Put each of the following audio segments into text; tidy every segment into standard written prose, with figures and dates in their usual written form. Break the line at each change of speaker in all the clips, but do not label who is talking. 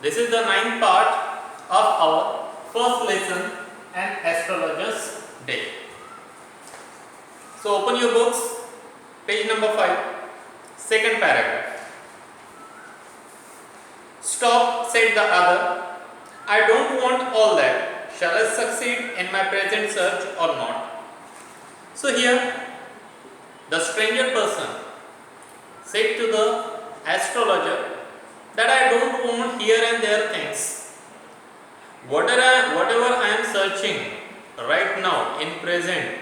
This is the ninth part of our first lesson and astrologer's day. So open your books, page number 5, second paragraph. Stop, said the other. I don't want all that. Shall I succeed in my present search or not? So here, the stranger person said to the astrologer that I don't want here and there things. Whatever I am searching right now in present,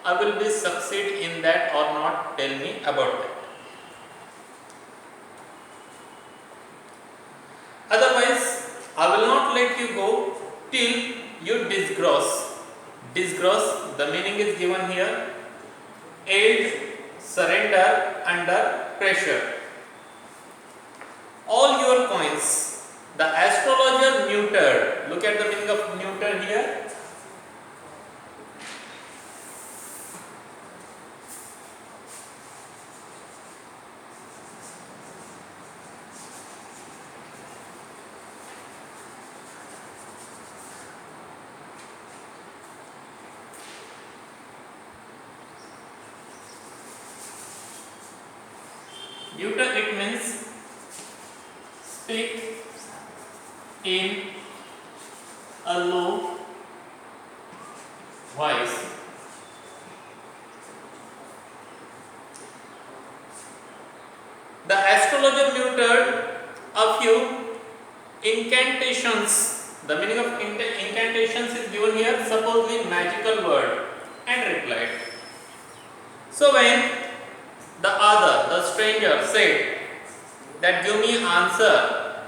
I will be succeed in that or not, tell me about that. Otherwise, I will not let you go till you disgross. Disgross, the meaning is given here, yield, surrender under pressure. All your coins, the astrologer neutered. Look at the meaning of neutered here. Neuter, it means speak in a low voice. The astrologer neutered a few incantations. The meaning of incantations is given here, supposedly magical word, and replied. So when the other, the stranger, said that give me answer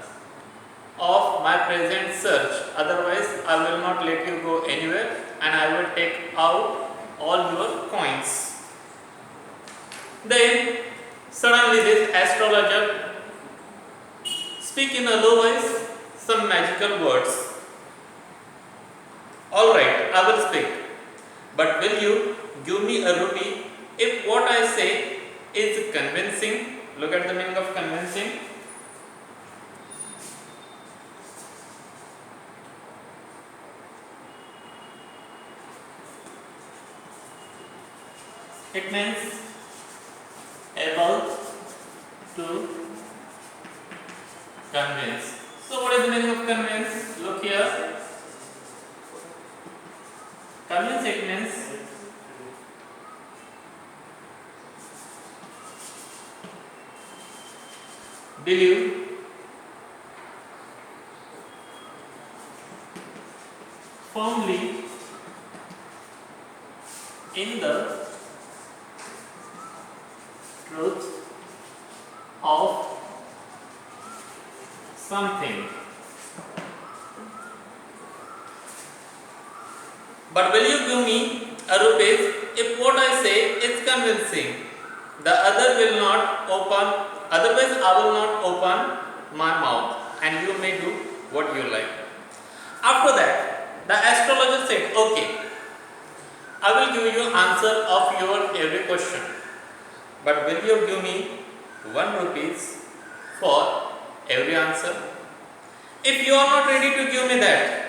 of my present search, otherwise I will not let you go anywhere and I will take out all your coins. Then suddenly this astrologer speak in a low voice some magical words. Alright, I will speak, but will you give me a rupee if what I say is convincing? Look at the meaning of convincing. It means able to convince. So what is the meaning of convince? Look here. Convince, it means believe, firmly in the truth of something. But will you give me a rupees if what I say is convincing? The other will not open, otherwise I will not open my mouth and you may do what you like. After that, the astrologer said, okay, I will give you answer of your every question. But will you give me 1 rupees for every answer? If you are not ready to give me that,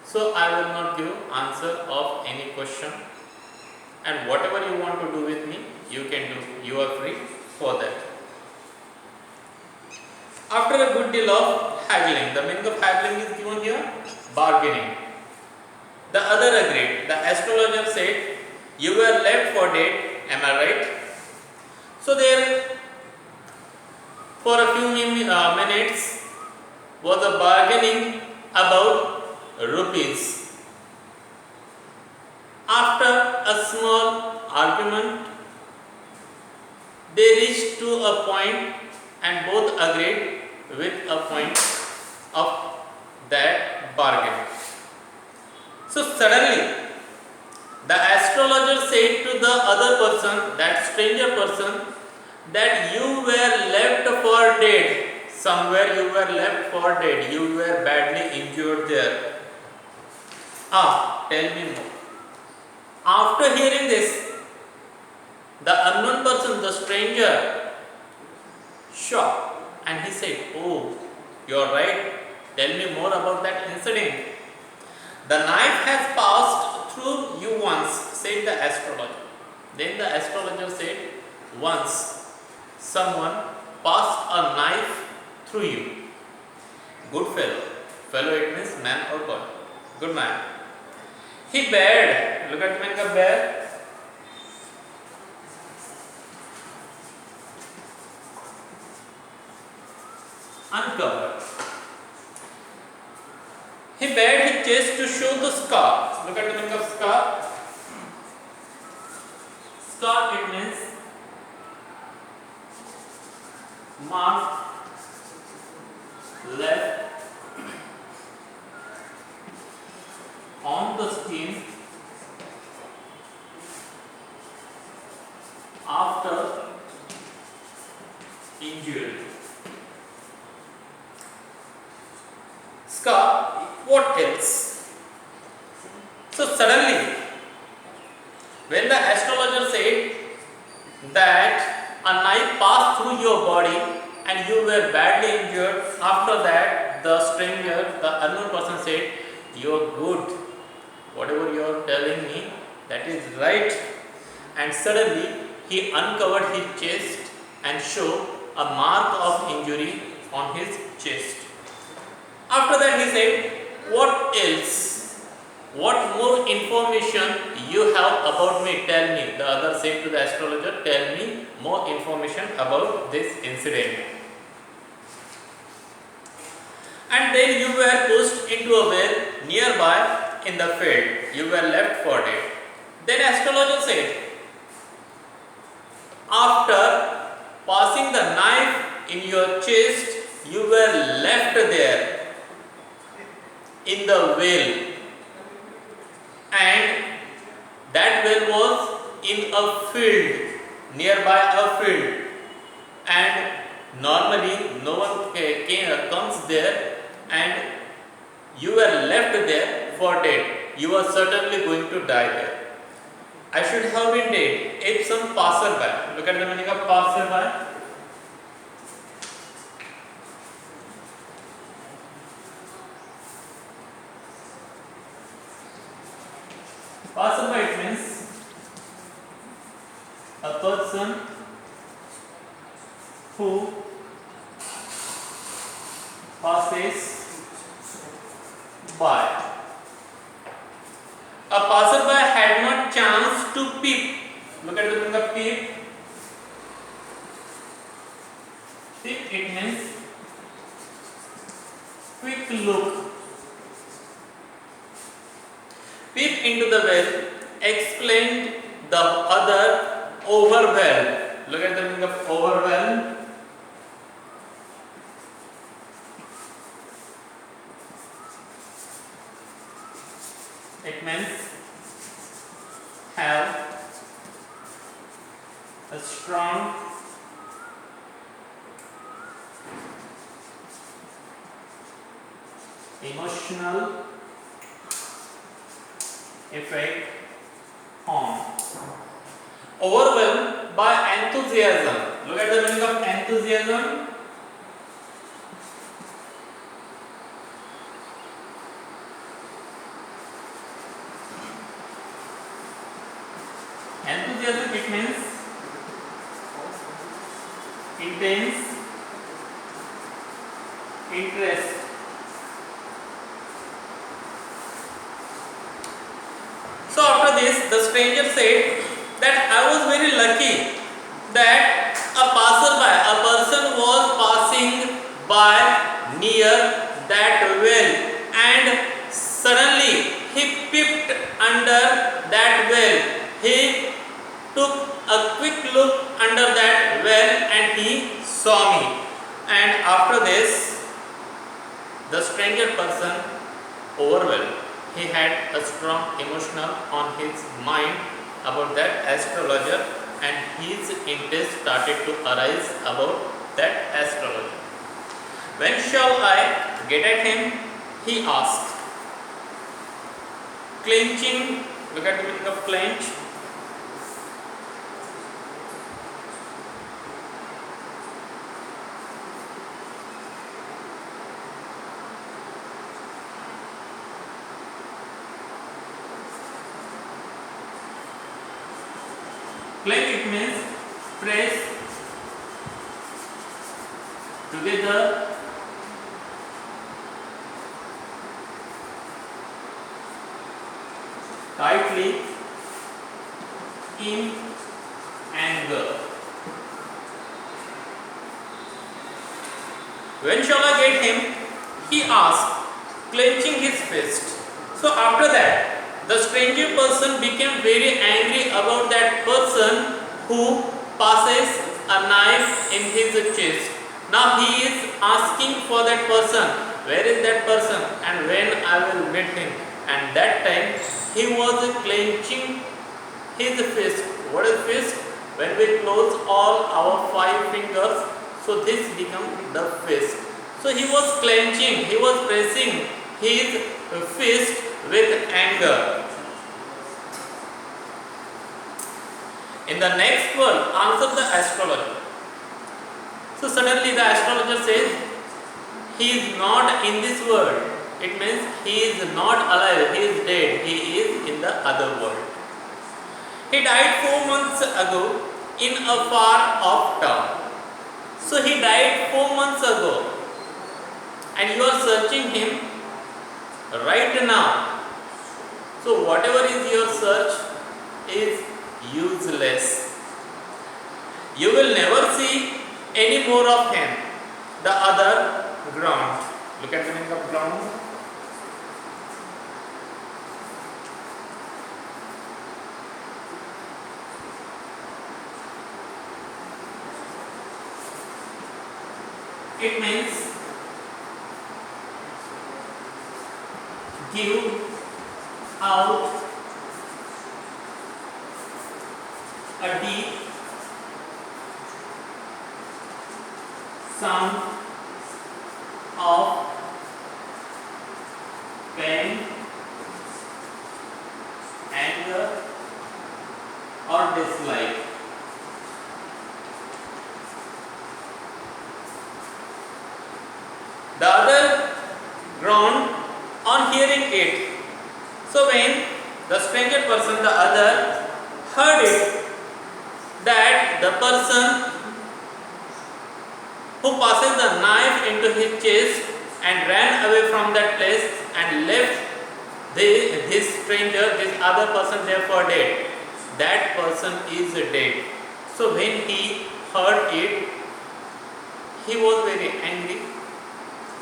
so I will not give answer of any question, and whatever you want to do with me, you can do. You are free for that. After a good deal of haggling, the meaning of haggling is given here, bargaining. The other agreed. The astrologer said, you were left for dead, am I right? So there, for a few minutes, was a bargaining about rupees. After a small argument, they reached to a point and both agreed with a point of that bargain. So suddenly, the astrologer said to the other person, that stranger person, that you were left for dead. Somewhere you were left for dead. You were badly injured there. Tell me more. After hearing this, the unknown person, the stranger, shocked. And he said, "Oh, you are right. Tell me more about that incident." "The knife has passed through you once," said the astrologer. Then the astrologer said, "Once someone passed a knife through you." Good fellow. Fellow it means man or boy. Good man. He bared. Look at the man ka bear. Uncovered. He bared his chest to show the scar. Look at the meaning of scar. Scar it means mark left on the skin after injury. Scar, what else? So suddenly, when the astrologer said that a knife passed through your body and you were badly injured, after that the stranger, the unknown person said, "You are good. Whatever you are telling me, that is right." And suddenly he uncovered his chest and showed a mark of injury on his chest. After that he said, "What else? What more information you have about me? Tell me." The other said to the astrologer, "Tell me more information about this incident." And then you were pushed into a well nearby in the field. You were left for dead. Then astrologer said, "After passing the knife in your chest, you were left there in the well, and that well was in a field, nearby a field, and normally no one comes there, and you were left there for dead. You are certainly going to die there. I should have been dead if some passerby." Look at the meaning of passerby. Passerby it means a person who passes by. A passerby had not chance to peep. Look at the meaning of peep. Peep it means quick look. Peep into the well, explained the other, overwhelmed. Look at the meaning of overwhelmed. It means have a strong emotional effect on. Overwhelmed by enthusiasm. Look at the meaning of enthusiasm. Enthusiasm it means intense interest. So after this, the stranger said that I was very lucky that a passerby, a person was passing by near that well, and suddenly he peeped under that well. He took a quick look under that well and he saw me. And after this, the stranger person overwhelmed. He had a strong emotional on his mind about that astrologer, and his interest started to arise about that astrologer. "When shall I get at him?" he asked. Clenching, look at the meaning of clench. Clench it means press together tightly in anger. When shall I get him? He asked, clenching his fist. So after that, the stranger person became very angry about that person who passes a knife in his chest. Now he is asking for that person, where is that person and when I will meet him. And that time he was clenching his fist. What is fist? When we close all our 5 fingers, so this becomes the fist. So he was clenching, he was pressing his fist with anger. In the next word, answer the astrologer. So suddenly the astrologer says, he is not in this world. It means he is not alive, he is dead, he is in the other world. He died 4 months ago in a far off town. So he died 4 months ago and you are searching him right now. So whatever is your search is useless. You will never see any more of him. The other ground. Look at the meaning of ground. It means give out a deep sound of pain, anger or dislike. The other groaned on hearing it. So when the stranger person, the other, heard it, that the person who passes the knife into his chest and ran away from that place and left this stranger, this other person therefore dead. That person is dead. So when he heard it, he was very angry.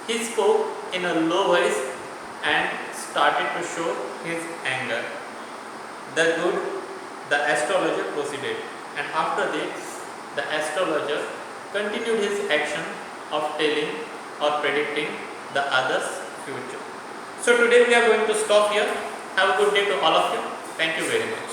He spoke in a low voice and started to show his anger. The astrologer proceeded, and after this, the astrologer continued his action of telling or predicting the other's future. So today we are going to stop here. Have a good day to all of you. Thank you very much.